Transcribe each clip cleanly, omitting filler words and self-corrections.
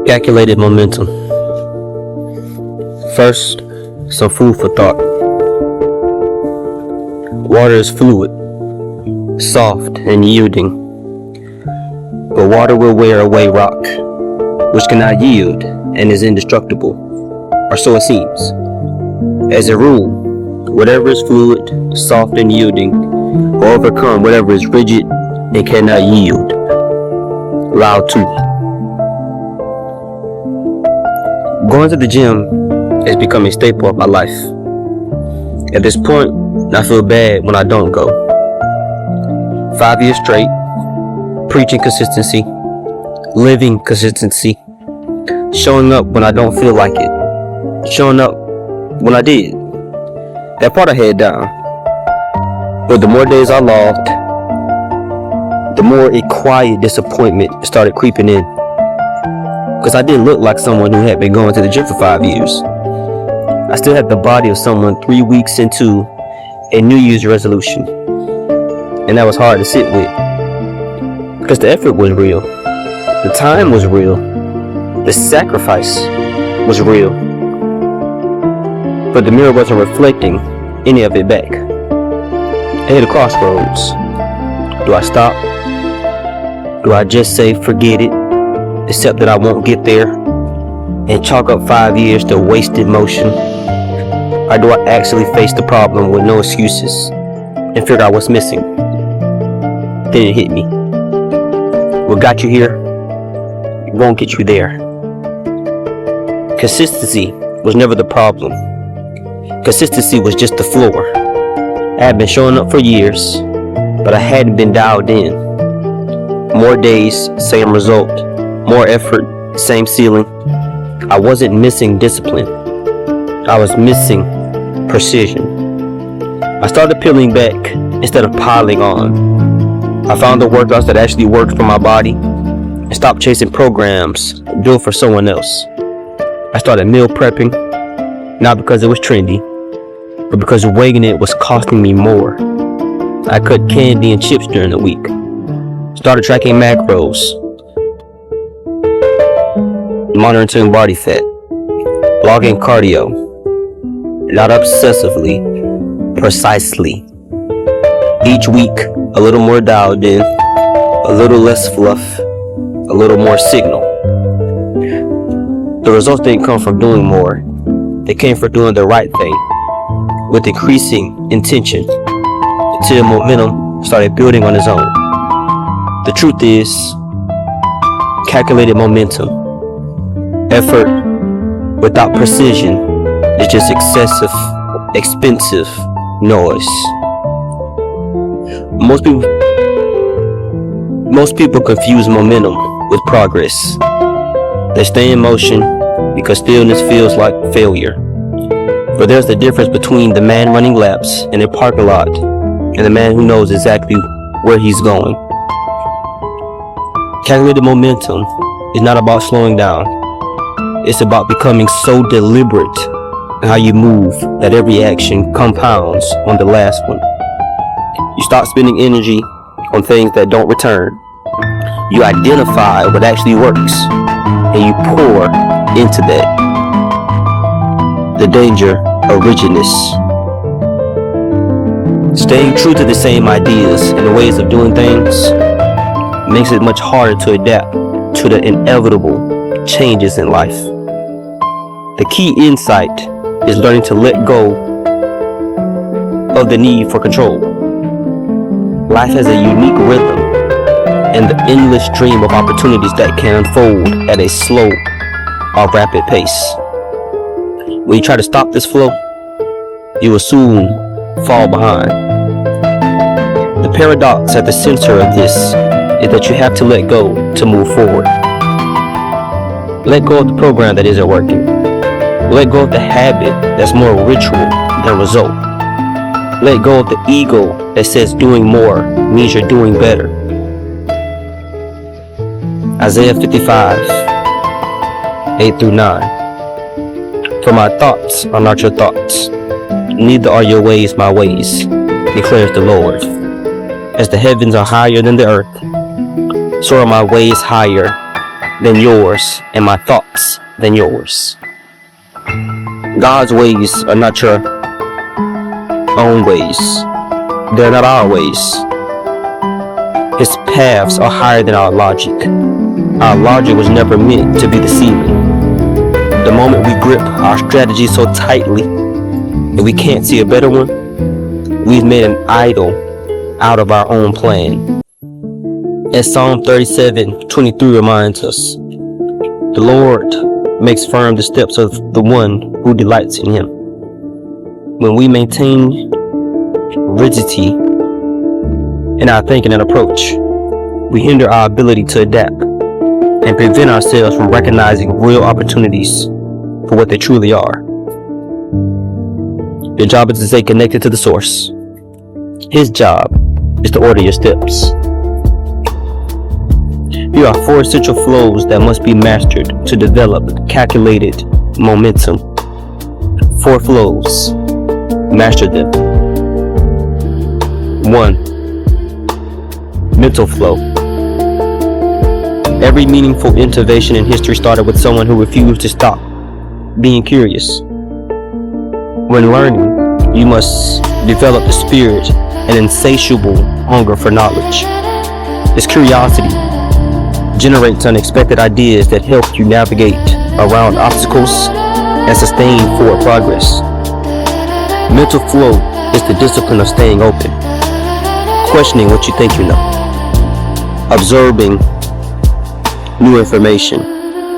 Calculated momentum. First, some food for thought. Water is fluid, soft and yielding, but water will wear away rock, which cannot yield and is indestructible, or so it seems. As a rule, whatever is fluid, soft and yielding will overcome whatever is rigid and cannot yield. Lao Tzu. Going to the gym has become a staple of my life. At this point, I feel bad when I don't go. 5 years straight, preaching consistency, living consistency, showing up when I don't feel like it, showing up when I did. That part I had down. But the more days I logged, the more a quiet disappointment started creeping in. Because I didn't look like someone who had been going to the gym for 5 years. I still had the body of someone 3 weeks into a New Year's resolution. And that was hard to sit with. Because the effort was real. The time was real. The sacrifice was real. But the mirror wasn't reflecting any of it back. I hit a crossroads. Do I stop? Do I just say forget it? Accept that I won't get there and chalk up 5 years to wasted motion? Or do I actually face the problem with no excuses and figure out what's missing? Then it hit me. What got you here won't get you there. Consistency was never the problem. Consistency was just the floor. I had been showing up for years, but I hadn't been dialed in. More days, same result. More effort, same ceiling. I wasn't missing discipline. I was missing precision. I started peeling back instead of piling on. I found the workouts that actually worked for my body and stopped chasing programs built for someone else. I started meal prepping, not because it was trendy, but because weighing it was costing me more. I cut candy and chips during the week. Started tracking macros, monitoring body fat, logging cardio, not obsessively, precisely. Each week, a little more dialed in, a little less fluff, a little more signal. The results didn't come from doing more. They came from doing the right thing with increasing intention until momentum started building on its own. The truth is, calculated momentum, effort without precision, is just excessive, expensive noise. Most people confuse momentum with progress. They stay in motion because stillness feels like failure. But there's the difference between the man running laps in a parking lot and the man who knows exactly where he's going. Calculated momentum is not about slowing down. It's about becoming so deliberate in how you move that every action compounds on the last one. You stop spending energy on things that don't return. You identify what actually works and you pour into that. The danger of rigidness. Staying true to the same ideas and the ways of doing things makes it much harder to adapt to the inevitable changes in life. The key insight is learning to let go of the need for control. Life has a unique rhythm and the endless stream of opportunities that can unfold at a slow or rapid pace. When you try to stop this flow, you will soon fall behind. The paradox at the center of this is that you have to let go to move forward. Let go of the program that isn't working. Let go of the habit that's more ritual than result. Let go of the ego that says doing more means you're doing better. Isaiah 55, 8-9. For my thoughts are not your thoughts, neither are your ways my ways, declares the Lord. As the heavens are higher than the earth, So are my ways higher than yours, and my thoughts than yours. God's ways are not your own ways. They're not our ways. His paths are higher than our logic. Our logic was never meant to be deceiving. The moment we grip our strategy so tightly that we can't see a better one, we've made an idol out of our own plan. As Psalm 37:23 reminds us, the Lord makes firm the steps of the one who delights in him. When we maintain rigidity in our thinking and approach, we hinder our ability to adapt and prevent ourselves from recognizing real opportunities for what they truly are. Your job is to stay connected to the source. His job is to order your steps. Here are 4 essential flows that must be mastered to develop calculated momentum. 4 flows. Master them. 1. Mental flow. Every meaningful innovation in history started with someone who refused to stop being curious. When learning, you must develop the spirit and insatiable hunger for knowledge. This curiosity generates unexpected ideas that help you navigate around obstacles and sustain forward progress. Mental flow is the discipline of staying open, questioning what you think you know, absorbing new information,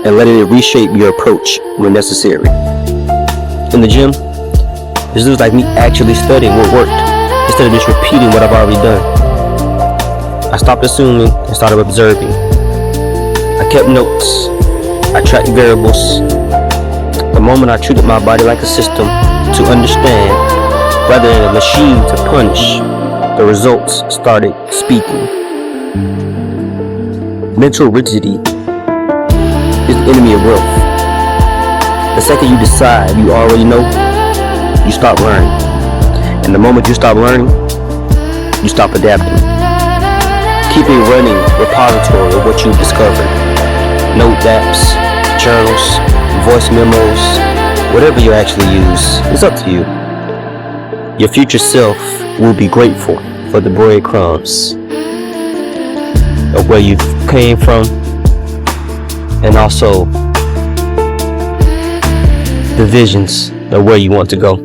and letting it reshape your approach when necessary. In the gym, this looks like me actually studying what worked instead of just repeating what I've already done. I stopped assuming and started observing. I kept notes. I tracked variables. The moment I treated my body like a system to understand rather than a machine to punish, the results started speaking. Mental rigidity is the enemy of growth. The second you decide you already know, you stop learning. And the moment you stop learning, you stop adapting. Keep a running repository of what you've discovered. Note apps, journals, voice memos, whatever you actually use, it's up to you. Your future self will be grateful for the breadcrumbs of where you came from, and also the visions of where you want to go.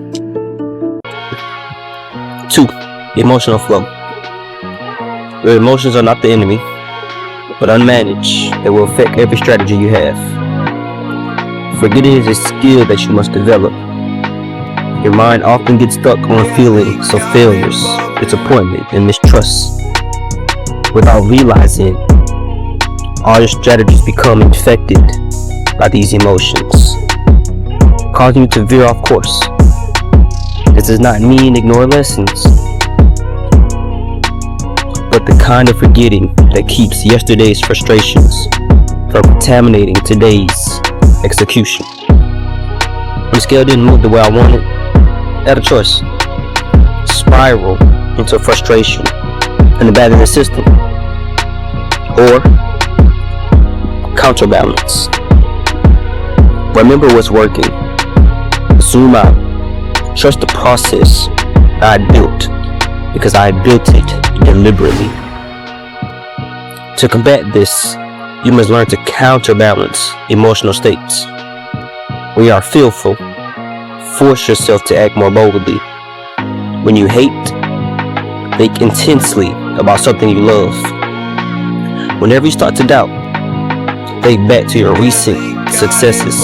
2. Emotional flow. Your emotions are not the enemy, but unmanaged, they will affect every strategy you have. Forgetting is a skill that you must develop. Your mind often gets stuck on feelings of failures, disappointment, and mistrust. Without realizing, all your strategies become infected by these emotions, causing you to veer off course. This does not mean ignore lessons, but the kind of forgetting that keeps yesterday's frustrations from contaminating today's execution. When the scale didn't move the way I wanted, I had a choice. Spiral into frustration and abandon the system, or counterbalance. Remember what's working. Zoom out. Trust the process that I built, because I built it deliberately. To combat this, you must learn to counterbalance emotional states. When you are fearful, force yourself to act more boldly. When you hate, think intensely about something you love. Whenever you start to doubt, think back to your recent successes,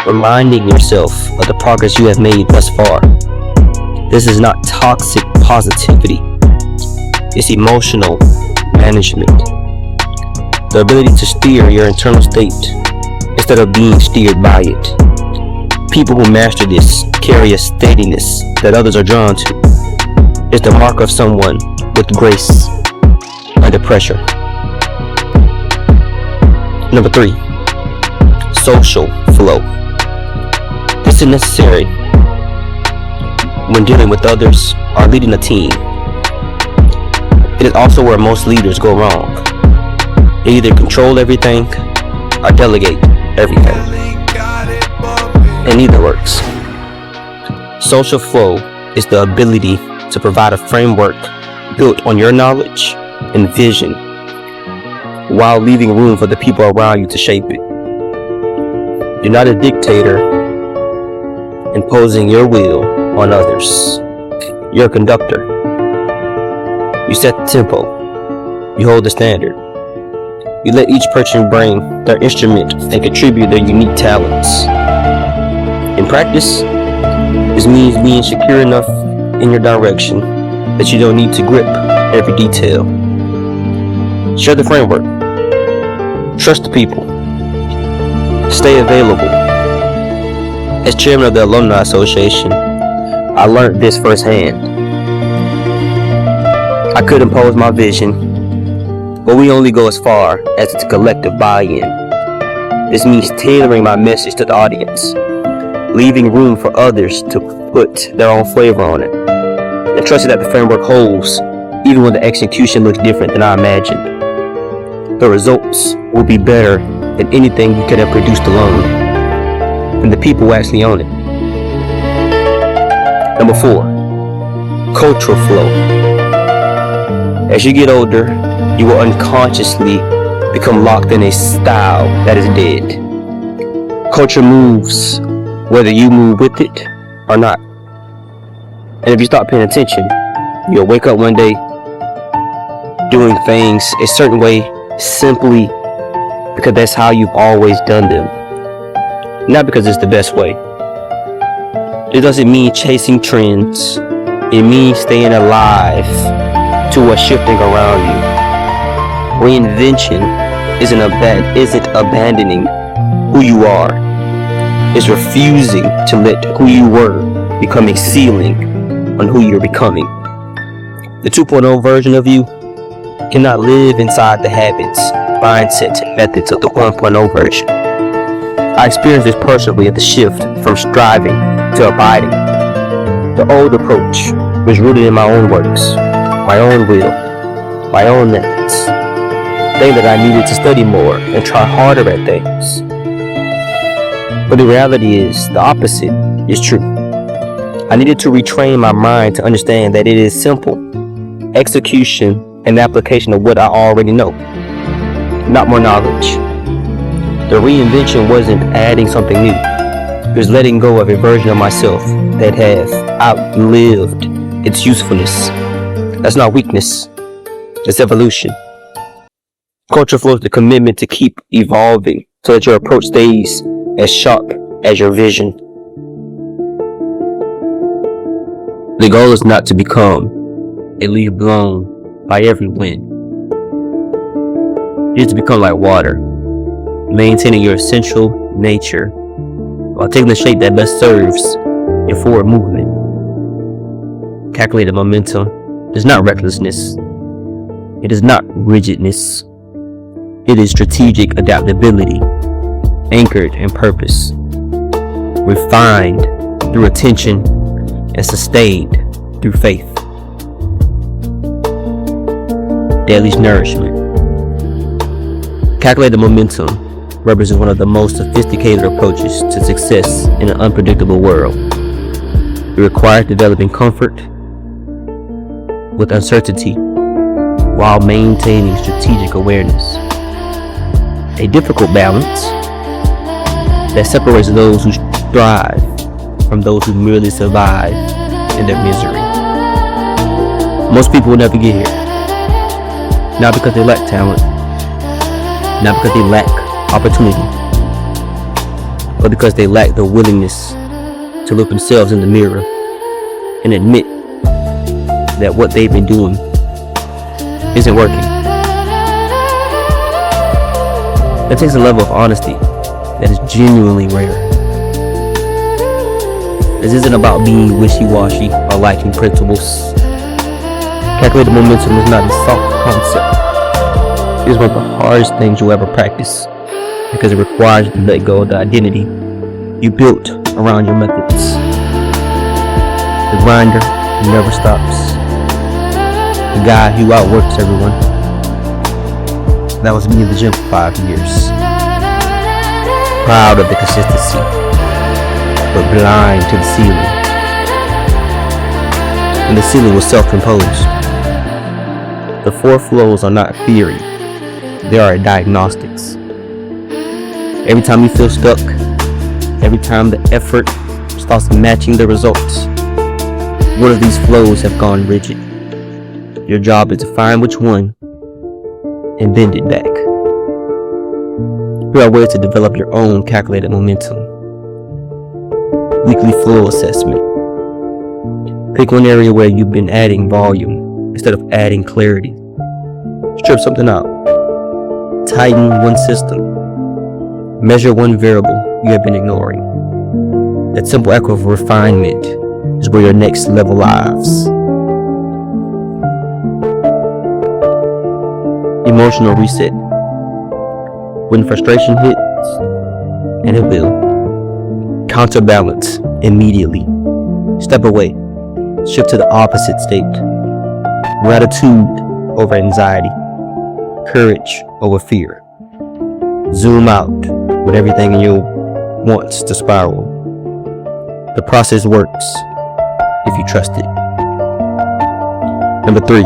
reminding yourself of the progress you have made thus far. This is not toxic positivity. It's emotional management. The ability to steer your internal state instead of being steered by it. People who master this carry a steadiness that others are drawn to. It's the mark of someone with grace under pressure. Number 3, social flow. This is necessary when dealing with others or leading a team. It is also where most leaders go wrong. You either control everything or delegate everything. And neither works. Social flow is the ability to provide a framework built on your knowledge and vision while leaving room for the people around you to shape it. You're not a dictator imposing your will on others. You're a conductor. You set the tempo. You hold the standard. You let each person bring their instrument and contribute their unique talents. In practice, this means being secure enough in your direction that you don't need to grip every detail. Share the framework. Trust the people. Stay available. As chairman of the Alumni Association, I learned this firsthand. I could impose my vision, but we only go as far as its collective buy-in. This means tailoring my message to the audience, leaving room for others to put their own flavor on it, and trusting that the framework holds even when the execution looks different than I imagined. The results will be better than anything you could have produced alone, and the people who actually own it. Number 4, cultural flow. As you get older, you will unconsciously become locked in a style that is dead. Culture moves whether you move with it or not. And if you stop paying attention, you'll wake up one day doing things a certain way simply because that's how you've always done them, not because it's the best way. It doesn't mean chasing trends. It means staying alive to what's shifting around you. Reinvention isn't abandoning who you are. It's refusing to let who you were become a ceiling on who you're becoming. The 2.0 version of you cannot live inside the habits, mindsets, and methods of the 1.0 version. I experienced this personally at the shift from striving to abiding. The old approach was rooted in my own works, my own will, my own methods. Thing that I needed to study more and try harder at things. But the reality is, the opposite is true. I needed to retrain my mind to understand that it is simple execution and application of what I already know, not more knowledge. The reinvention wasn't adding something new. It was letting go of a version of myself that has outlived its usefulness. That's not weakness. It's evolution. Culture flow is the commitment to keep evolving so that your approach stays as sharp as your vision. The goal is not to become a leaf blown by every wind. It is to become like water, maintaining your essential nature while taking the shape that best serves your forward movement. Calculated momentum is not recklessness. It is not rigidness. It is strategic adaptability, anchored in purpose, refined through attention, and sustained through faith. Daily nourishment. Calculated momentum represents one of the most sophisticated approaches to success in an unpredictable world. It requires developing comfort with uncertainty while maintaining strategic awareness. A difficult balance that separates those who strive from those who merely survive in their misery. Most people will never get here. Not because they lack talent, not because they lack opportunity, but because they lack the willingness to look themselves in the mirror and admit that what they've been doing isn't working. That takes a level of honesty that is genuinely rare. This isn't about being wishy-washy or lacking principles. Calculated momentum is not a soft concept. It is one of the hardest things you'll ever practice because it requires you to let go of the identity you built around your methods. The grinder who never stops. The guy who outworks everyone. That was me in the gym for 5 years. Proud of the consistency, but blind to the ceiling. And the ceiling was self-imposed. The 4 flows are not theory, they are diagnostics. Every time you feel stuck, every time the effort starts matching the results, one of these flows have gone rigid. Your job is to find which one and bend it back. Here are ways to develop your own calculated momentum. Weekly flow assessment. Pick one area where you've been adding volume instead of adding clarity. Strip something out. Tighten one system. Measure one variable you have been ignoring. That simple echo of refinement is where your next level lies. Emotional reset. When frustration hits, and it will, counterbalance immediately. Step away. Shift to the opposite state. Gratitude over anxiety. Courage over fear. Zoom out when everything in you wants to spiral. The process works if you trust it. Number 3,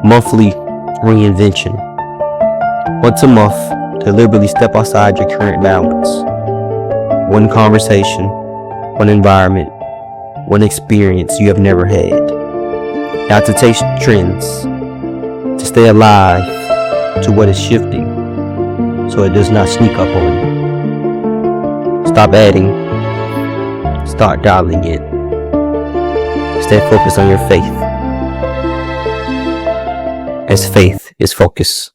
monthly reinvention. Once a month, deliberately step outside your current balance. One conversation, one environment, one experience you have never had. Now to taste trends, to stay alive to what is shifting so it does not sneak up on you. Stop adding, start dialing in. Stay focused on your faith, as faith is focus.